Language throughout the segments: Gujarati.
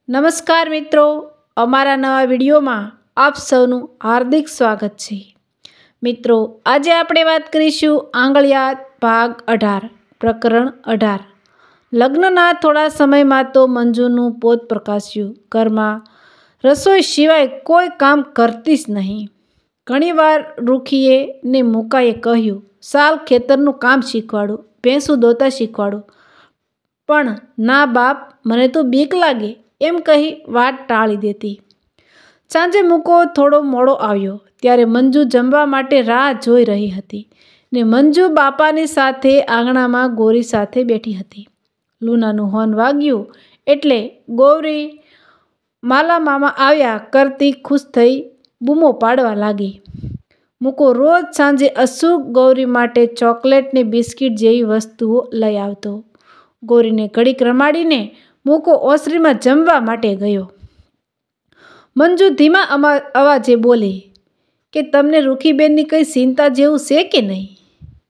નમસ્કાર મિત્રો, અમારા નવા વિડીયોમાં આપ સૌનું હાર્દિક સ્વાગત છે। મિત્રો, આજે આપણે વાત કરીશું આંગળિયાત ભાગ 18 પ્રકરણ 18। લગ્નના થોડા સમયમાં તો મંજુનું પોત પ્રકાશ્યું। ઘરમાં રસોઈ સિવાય કોઈ કામ કરતી જ નહીં। ઘણીવાર રૂખીએ ને મુકાએ કહ્યું, સાલ ખેતરનું કામ શીખવાડો, ભેંસું દોતા શીખવાડો, પણ ના બાપ, મને તો બીક લાગે એમ કહી વાત ટાળી દેતી। સાંજે મૂકો થોડો મોડો આવ્યો ત્યારે મંજુ જમવા માટે રાહ જોઈ રહી હતી ને મંજુ બાપાની સાથે આંગણામાં ગૌરી સાથે બેઠી હતી। લૂનાનું હોર્ન વાગ્યું એટલે ગૌરી માલા મામા આવ્યા કરતી ખુશ થઈ બૂમો પાડવા લાગી। મૂકો રોજ સાંજે અચૂક ગૌરી માટે ચોકલેટ ને બિસ્કિટ જેવી વસ્તુઓ લઈ આવતો। ગૌરીને ઘડીક રમાડીને મૂકો ઓસરીમાં જમવા માટે ગયો। મંજુ ધીમા અવાજે બોલી કે તમને રૂખીબેનની કંઈ ચિંતા જેવું છે કે નહીં?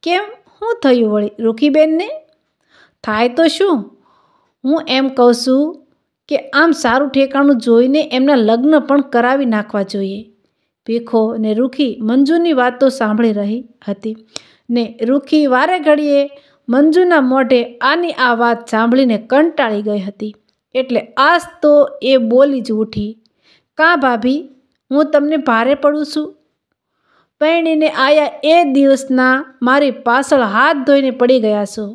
કેમ, શું થયું વળી રૂખીબેનને? થાય તો શું, હું એમ કહું છું કે આમ સારું ઠેકાણું જોઈને એમના લગ્ન પણ કરાવી નાખવા જોઈએ। ભીખો ને રૂખી મંજુની વાતો સાંભળી રહી હતી ને રૂખી વારે ઘડીએ મંજુના મોઢે આની આ વાત સાંભળીને કંટાળી ગઈ હતી। એટલે આજ તો એ બોલી જ ઉઠી, કાં ભાભી, હું તમને ભારે પડું છું? પરણીને આયા એ દિવસના મારી પાછળ હાથ ધોઈને પડી ગયા છો।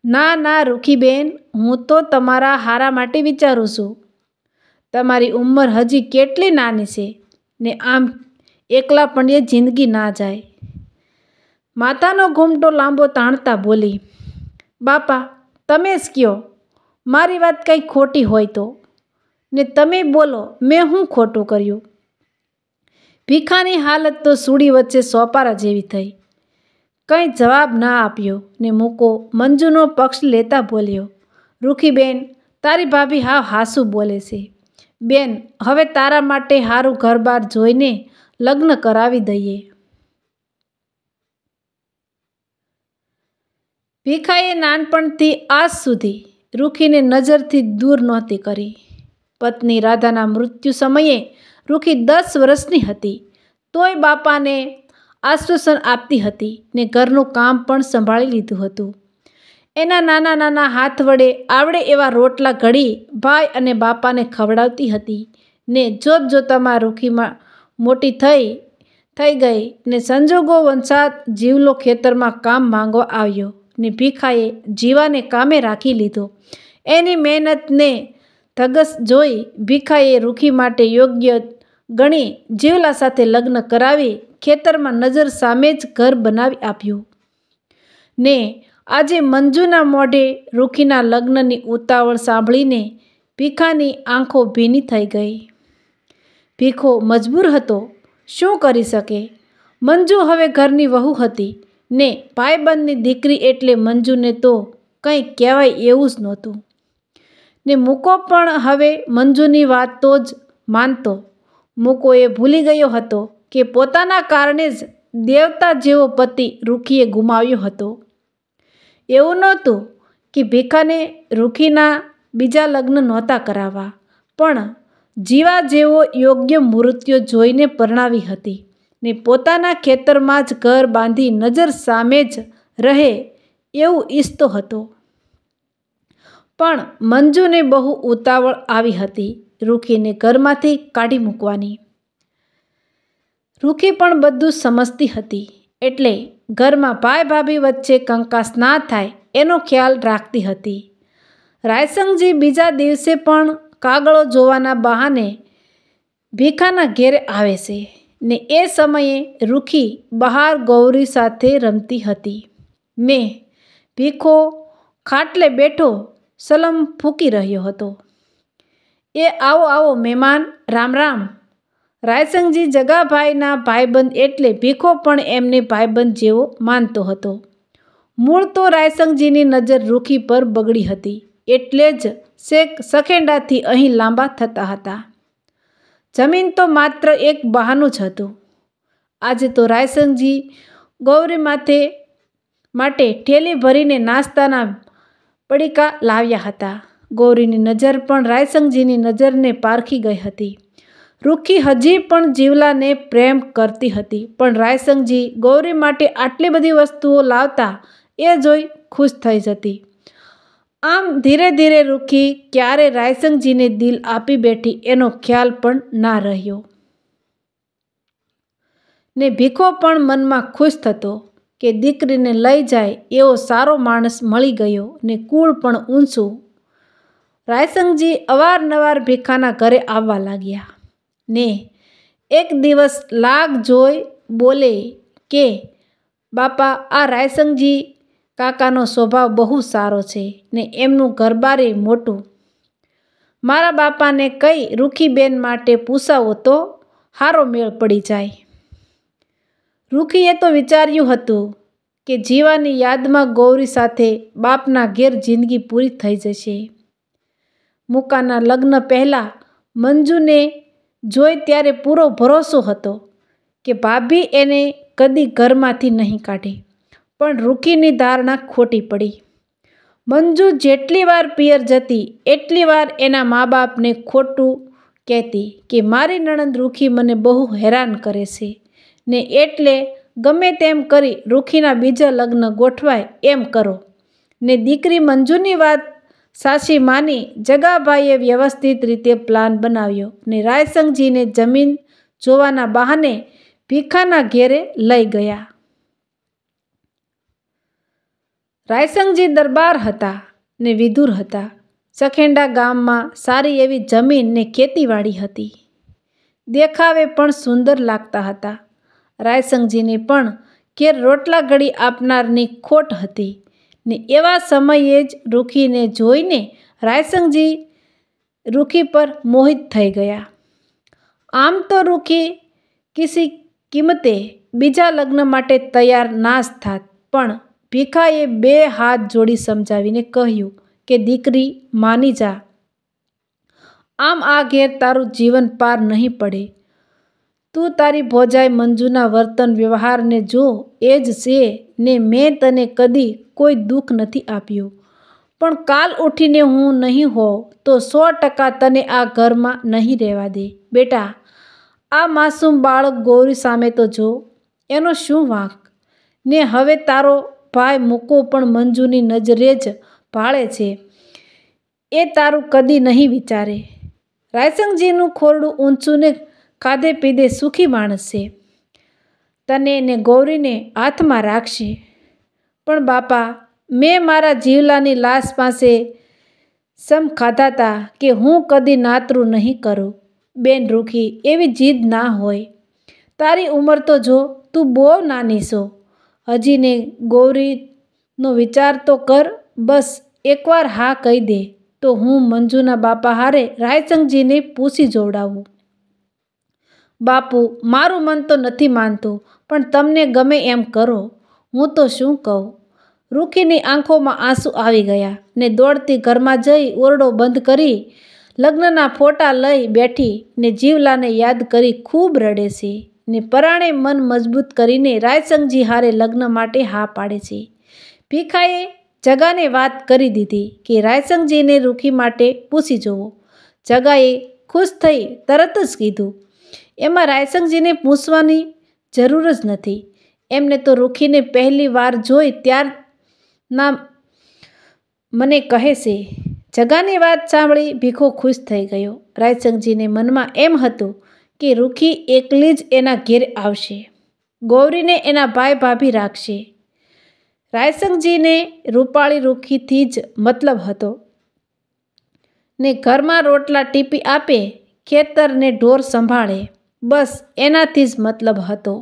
ના ના રૂખીબેન, હું તો તમારા હારા માટે વિચારું છું। તમારી ઉંમર હજી કેટલી નાની છે ને આમ એકલા પણીએ જિંદગી ના જાય। માથાનો ઘૂમટો લાંબો તાણતા બોલી, બાપા તમે જ કહો, મારી વાત કંઈ ખોટી હોય તો, ને તમે બોલો મેં શું ખોટું કર્યું? ભીખાની હાલત તો સૂડી વચ્ચે સોપારા જેવી થઈ। કંઈ જવાબ ના આપ્યો ને મૂકો મંજુનો પક્ષ લેતા બોલ્યો, રૂખીબેન, તારી ભાભી હાવ હાસું બોલે છે। બેન, હવે તારા માટે સારું ઘરબાર જોઈને લગ્ન કરાવી દઈએ। ભીખાએ નાનપણથી આજ સુધી રૂખીને નજરથી દૂર નહોતી કરી। પત્ની રાધાના મૃત્યુ સમયે રૂખી 10 વર્ષની હતી, તોય બાપાને આશ્વાસન આપતી હતી ને ઘરનું કામ પણ સંભાળી લીધું હતું। એના નાના નાના હાથ વડે આવડે એવા રોટલા ઘડી ભાઈ અને બાપાને ખવડાવતી હતી ને જોત જોતામાં રૂખીમાં મોટી થઈ ગઈ ને સંજોગો વંશાત જીવલો ખેતરમાં કામ માંગવા આવ્યો ને ભીખાએ જીવાને કામે રાખી લીધો। એની મહેનતને ધગસ જોઈ ભીખાએ રૂખી માટે યોગ્ય ગણી જીવલા સાથે લગ્ન કરાવી ખેતરમાં નજર સામે જ ઘર બનાવી આપ્યું ને આજે મંજુના મોઢે રૂખીના લગ્નની ઉતાવળ સાંભળીને ભીખાની આંખો ભીની થઈ ગઈ। ભીખો મજબૂર હતો, શું કરી શકે? મંજુ હવે ઘરની વહુ હતી ને ભાઈબંધની દીકરી એટલે મંજુને તો કંઈ કહેવાય એવું જ નહોતું ને મૂકો પણ હવે મંજુની વાત તો જ માનતો। મૂકો એ ભૂલી ગયો હતો કે પોતાના કારણે જ દેવતા જેવો પતિ રૂખીએ ગુમાવ્યો હતો। એવું નહોતું કે ભીખાને રૂખીના બીજા લગ્ન નહોતા કરાવવા, પણ જીવા જેવો યોગ્ય મૃત્યુ જોઈને પરણાવી હતી ને પોતાના ખેતરમાં જ ઘર બાંધી નજર સામે જ રહે એવું ઈચ્છતો હતો। પણ મંજુને બહુ ઉતાવળ આવી હતી રૂખીને ઘરમાંથી કાઢી મૂકવાની। રૂખી પણ બધું સમજતી હતી એટલે ઘરમાં ભાઈ ભાભી વચ્ચે કંકાસ ના થાય એનો ખ્યાલ રાખતી હતી। રાયસંગજી બીજા દિવસે પણ કાગળો જોવાના બહાને ભીખાના ઘેરે આવે છે ને એ સમયે રૂખી બહાર ગૌરી સાથે રમતી હતી ને ભીખો ખાટલે બેઠો સલમ ફૂંકી રહ્યો હતો। એ આવો આવો મહેમાન, રામ રામ। રાયસંગજી જગાભાઈના ભાઈબંધ એટલે ભીખો પણ એમને ભાઈબંધ જેવો માનતો હતો। મૂળ તો રાયસંગજીની નજર રૂખી પર બગડી હતી એટલે જ સખેંડાથી અહીં લાંબા થતા હતા। જમીન તો માત્ર એક બહાનું જ હતું। આજે તો રાયસંગજી ગૌરી માટે ઠેલી ભરીને નાસ્તાના પડીકા લાવ્યા હતા। ગૌરીની નજર પણ રાયસંગજીની નજરને પારખી ગઈ હતી. રૂખી હજી પણ જીવલાને પ્રેમ કરતી હતી, પણ રાયસંગજી ગૌરી માટે આટલી બધી વસ્તુઓ લાવતા એ જોઈ ખુશ થઈ જતી. આમ ધીરે ધીરે રૂખી ક્યારે રાયસંગજીને દિલ આપી બેઠી એનો ખ્યાલ પણ ના રહ્યો. ને ભીખો પણ મનમાં ખુશ થતો કે દીકરીને લઈ જાય એવો સારો માણસ મળી ગયો ને કુળ પણ ઊંચું. રાયસંગજી અવારનવાર ભીખાના ઘરે આવવા લાગ્યા ને એક દિવસ લાગ જોઈ બોલે કે બાપા, આ રાયસંગજી કાકાનો સ્વભાવ બહુ સારો છે ને એમનું ઘરબારે મોટું. મારા બાપાને કઈ રૂખીબેન માટે પૂછાવો તો હારો મેળ પડી જાય. રૂખીએ તો વિચાર્યું હતું કે જીવાની યાદમાં ગૌરી સાથે બાપના ઘેર જિંદગી પૂરી થઈ જશે. મુકાના લગ્ન પહેલાં મંજુને જોઈ ત્યારે પૂરો ભરોસો હતો કે ભાભી એને કદી ઘરમાંથી નહીં કાઢે, પણ રૂખીની ધારણા ખોટી પડી. મંજુ જેટલી વાર પિયર જતી એટલી વાર એના મા બાપને ખોટું કહેતી કે મારી નણંદ રૂખી મને બહુ હેરાન કરે છે ને એટલે ગમે તેમ કરી રૂખીના બીજા લગ્ન ગોઠવાય એમ કરો. ને દીકરી મંજુની વાત સાચી માની જગાભાઈએ વ્યવસ્થિત રીતે પ્લાન બનાવ્યો ને રાયસંગજીને જમીન જોવાના બહાને ભીખાના ઘેરે લઈ ગયા. રાયસંગજી દરબાર હતા ને વિધુર હતા. સખેંડા ગામમાં સારી એવી જમીન ને ખેતીવાડી હતી. દેખાવે પણ સુંદર લાગતા હતા. રાયસંગજીને પણ ઘેર રોટલા ઘડી આપનારની ખોટ હતી ને એવા સમયે જ રૂખીને જોઈને રાયસંગજી રૂખી પર મોહિત થઈ ગયા. આમ તો રૂખી કિસી કિંમતે બીજા લગ્ન માટે તૈયાર ના જ થાત, પણ ભીખાએ બે હાથ જોડી સમજાવીને કહ્યું કે દીકરી માની જા. આમ આ ઘેર તારું જીવન પાર નહીં પડે. તું તારી ભોજાઈ મંજુના વર્તન વ્યવહારને જો એ જ છે ને મેં તને કદી કોઈ દુઃખ નથી આપ્યું, પણ કાલ ઉઠીને હું નહીં હોઉં તો 100% તને આ ઘરમાં નહીં રહેવા દે. બેટા, આ માસૂમ બાળક ગૌરી સામે તો જો, એનો શું વાંક? ને હવે તારો ભાઈ મૂકો પણ મંજુની નજરે જ ભાળે છે એ તારું કદી નહીં વિચારે. રાયસંગજીનું ખોરડું ઊંચું ને ખાધે પીધે સુખી માણસ છે. તને ને ગૌરીને હાથમાં રાખશે. પણ બાપા, મેં મારા જીવલાની લાશ પાસે સમ ખાધા તા કે હું કદી નાતરું નહીં કરું. બેન રૂખી, એવી જીદ ના હોય. તારી ઉંમર તો જો, તું બહુ નાની છો હજી ને ગૌરીનો વિચાર તો કર. બસ એકવાર હા કહી દે તો હું મંજુના બાપા હારે રાયસંગજીને પૂછી જોવડાવું. બાપુ, મારું મન તો નથી માનતું, પણ તમને ગમે એમ કરો. હું તો શું કહું? રૂખીની આંખોમાં આંસુ આવી ગયા ને દોડતી ઘરમાં જઈ ઓરડો બંધ કરી લગ્નના ફોટા લઈ બેઠી ને જીવલાને યાદ કરી ખૂબ રડે છે ને પરાણે મન મજબૂત કરીને રાયસંગજી હારે લગ્ન માટે હા પાડે છે. ભીખાએ જગાને વાત કરી દીધી કે રાયસંગજીને રૂખી માટે પૂછી જોવો. જગાએ ખુશ થઈ તરત જ કીધું, એમાં રાયસંગજીને પૂછવાની જરૂર જ નથી. એમને તો રૂખીને પહેલી વાર જોઈ ત્યારના મને કહે છે. જગાની વાત સાંભળી ભીખો ખુશ થઈ ગયો. રાયસંગજીને મનમાં એમ હતું કે રૂખી એકલી જ એના ઘેર આવશે, ગૌરીને એના ભાઈ ભાભી રાખશે. રાયસંગજીને રૂપાળી રૂખીથી જ મતલબ હતો ને ઘરમાં રોટલા ટીપી આપે, ખેતરને ઢોર સંભાળે, બસ એનાથી જ મતલબ હતો.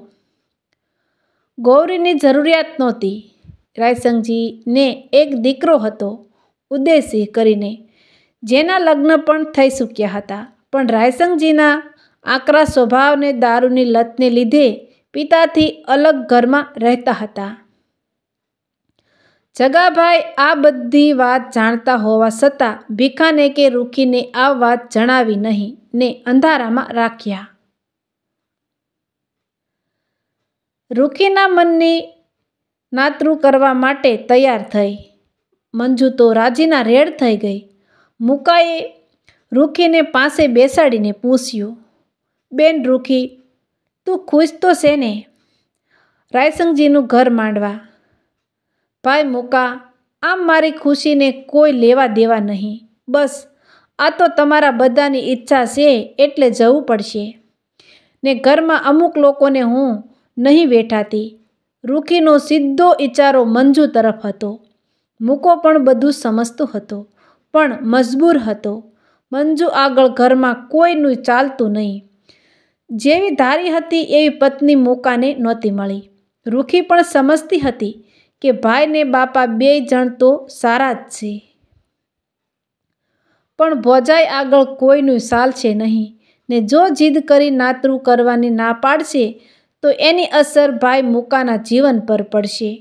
ગૌરીની જરૂરિયાત નહોતી. રાયસંગજીને એક દીકરો હતો ઉદયસિંહ કરીને, જેના લગ્ન પણ થઈ ચૂક્યા હતા, પણ રાયસંગજીના આકરા સ્વભાવને દારૂની લતને લીધે પિતાથી અલગ ઘરમાં રહેતા હતા. જગાભાઈ આ બધી વાત જાણતા હોવા છતાં ભીખાને કે રૂખીને આ વાત જણાવી નહીં ને અંધારામાં રાખ્યા. રૂખીના મનની નાતરું કરવા માટે તૈયાર થઈ. મંજુ તો રાજીના રેડ થઈ ગઈ, મુકાએ રૂખીને પાસે બેસાડીને પૂછ્યું, બેન રૂખી, તું ખુશ તો છે ને? રાયસંગજીનું ઘર માંડવા. ભાઈ મુકા, આમ મારી ખુશીને કોઈ લેવા દેવા નહીં. બસ આ તો તમારા બધાની ઈચ્છા છે એટલે જવું પડશે. ને ઘરમાં અમુક લોકોને હું નહીં બેઠાતી. રૂખીનો સીધો ઈચારો મંજુ તરફ હતો. મૂકો પણ બધું સમજતો હતો, પણ મજબૂર હતો. મંજુ આગળ ઘરમાં કોઈનું ચાલતું નહીં. જેવી ધારી હતી એવી પત્ની મૂકાને નહોતી મળી. રૂખી પણ સમજતી હતી કે ભાઈ ને બાપા બેય જણ તો સારા જ છે, પણ ભોજાઈ આગળ કોઈનું ચાલશે નહીં. ને જો જીદ કરી નાતરું કરવાની ના પાડશે તો એની અસર ભાઈ મૂકાના જીવન પર પડશે.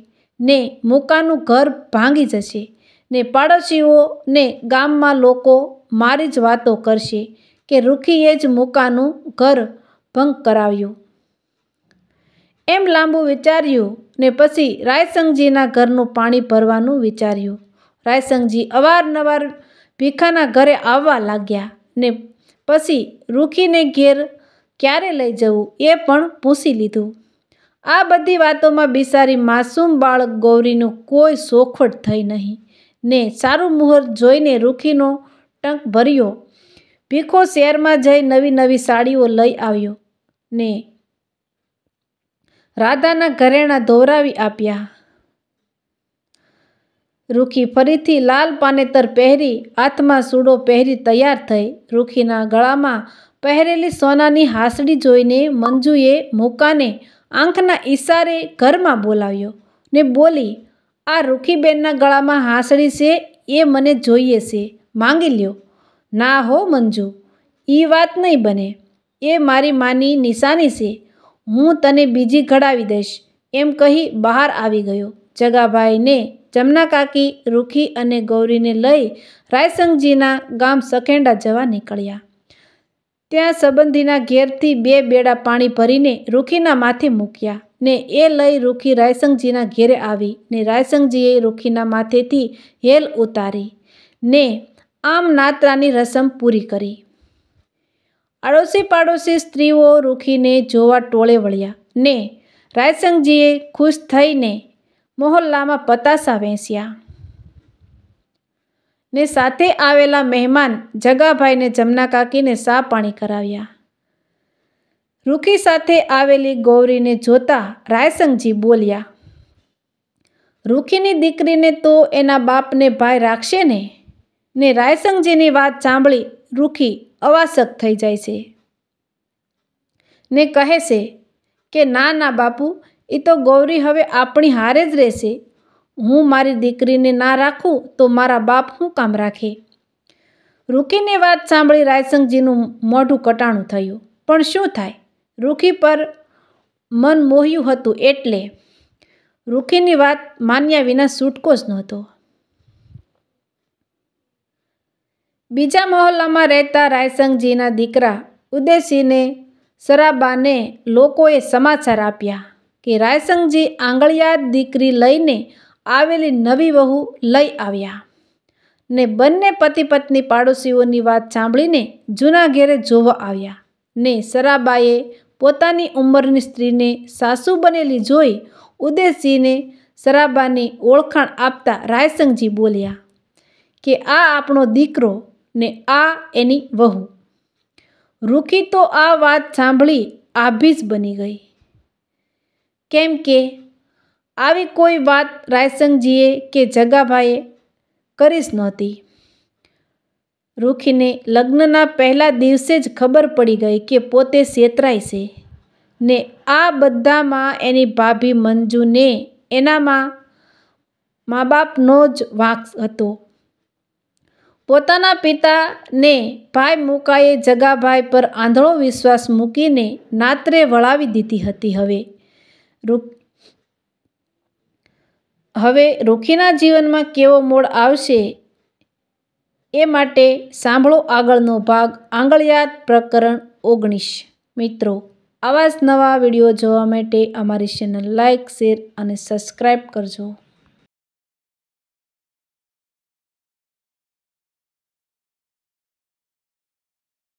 ને મૂકાનું ઘર ભાંગી જશે. ને પાડોશીઓ ને ગામમાં લોકો મારી જ વાતો કરશે કે રૂખીએ જ મૂકાનું ઘર ભંગ કરાવ્યું. એમ લાંબુ વિચાર્યું ને પછી રાયસંગજીના ઘરનું પાણી ભરવાનું વિચાર્યું. રાયસંગજી અવારનવાર ભીખાના ઘરે આવવા લાગ્યા ને પછી રૂખીને ઘેર ક્યારે લઈ જવું એ પણ પૂછી લીધું. આ બધી વાતોમાં બિચારી માસૂમ બાળક ગૌરીનું કોઈ શોખવટ થઈ નહીં. ને સારું મુહૂર્ત જોઈને રૂખીનો ટંક ભર્યો. ભીખો શહેરમાં જઈ નવી નવી સાડીઓ લઈ આવ્યો ને રાધાના ઘરેણાં ધોવરાવી આપ્યા. રૂખી ફરીથી લાલ પાનેતર પહેરી હાથમાં સૂડો પહેરી તૈયાર થઈ. રૂખીના ગળામાં પહેરેલી સોનાની હાસડી જોઈને મંજુએ મૂકાને આંખના ઈશારે ઘરમાં બોલાવ્યો ને બોલી, આ રૂખીબેનના ગળામાં હાસડી છે એ મને જોઈએ છે, માંગી લ્યો. ના હો મંજુ, એ વાત નહીં બને. એ મારી માની નિશાની છે, હું તને બીજી ઘડાવી દઈશ એમ કહી બહાર આવી ગયો. જગાભાઈને જમના કાકી રૂખી અને ગૌરીને લઈ રાયસંગજીના ગામ સખેંડા જવા નીકળ્યા. ત્યાં સંબંધીના ઘેરથી 2 બેડા પાણી ભરીને રૂખીના માથે મૂક્યા ને એ લઈ રૂખી રાયસંગજીના ઘેરે આવી ને રાયસંગજીએ રૂખીના માથેથી હેલ ઉતારી ને આમ નાતરાની રસમ પૂરી કરી. આડોશી પાડોશી સ્ત્રીઓ રૂખીને જોવા ટોળે વળ્યા ને રાયસંગજીએ ખુશ થઈને મોહલ્લામાં પતાસા વેચ્યા ને સાથે આવેલા મહેમાન જગાભાઈને જમના કાકીને સા પાણી કરાવ્યા. રૂખી સાથે આવેલી ગૌરીને જોતા રાયસંગજી બોલ્યા, રૂખીની દીકરીને તો એના બાપને ભાઈ રાખશે ને? ને રાયસંગજીની વાત સાંભળી રૂખી અવાસક થઈ જાય છે ને કહે છે કે ના ના બાપુ, એ તો ગૌરી હવે આપણી હારે જ રહેશે. હું મારી દીકરીને ના રાખું તો મારા બાપ શું કામ રાખે? રૂખીની વાત સાંભળી રાયસંગજીનું મોઢું કટાણું થયું. પણ શું થાય, રૂખી પર મન મોહ્યું હતું એટલે રૂખીની વાત માન્યા વિના છૂટકો જ નહોતો. બીજા મહોલ્લામાં રહેતા રાયસંગજીના દીકરા ઉદયસિંહને સરાબાને લોકોએ સમાચાર આપ્યા કે રાયસંગજી આંગળિયાત દીકરી લઈને આવેલી નવી વહુ લઈ આવ્યા ને બંને પતિ પત્ની પાડોશીઓની વાત સાંભળીને જૂના ઘેરે જોવા આવ્યા ને સરાબાએ પોતાની ઉંમરની સ્ત્રીને સાસુ બનેલી જોઈ ઉદયસિંહને સરાબાની ઓળખાણ આપતા રાયસંગજી બોલ્યા કે આ આપણો દીકરો ને આ એની વહુ. રૂખી તો આ વાત સાંભળી આભી જ બની ગઈ, કેમ કે આવી કોઈ વાત રાયસંગજીએ કે જગાભાઈએ કરી જ નહોતી. રૂખીને લગ્નના પહેલા દિવસે જ ખબર પડી ગઈ કે પોતે છેતરાય છે ને આ બધામાં એની ભાભી મંજુને એનામાં મા બાપનો જ વાંક હતો. પોતાના પિતાને ભાઈ મૂકાએ જગાભાઈ પર આંધળો વિશ્વાસ મૂકીને નાતરે વળાવી દીધી હતી. હવે રૂખીના જીવનમાં કેવો મોડ આવશે એ માટે સાંભળો આગળનો ભાગ, આંગળિયાત પ્રકરણ 19. મિત્રો, આવા જ નવા વિડીયો જોવા માટે અમારી ચેનલ લાઇક, શેર અને સબસ્ક્રાઈબ કરજો.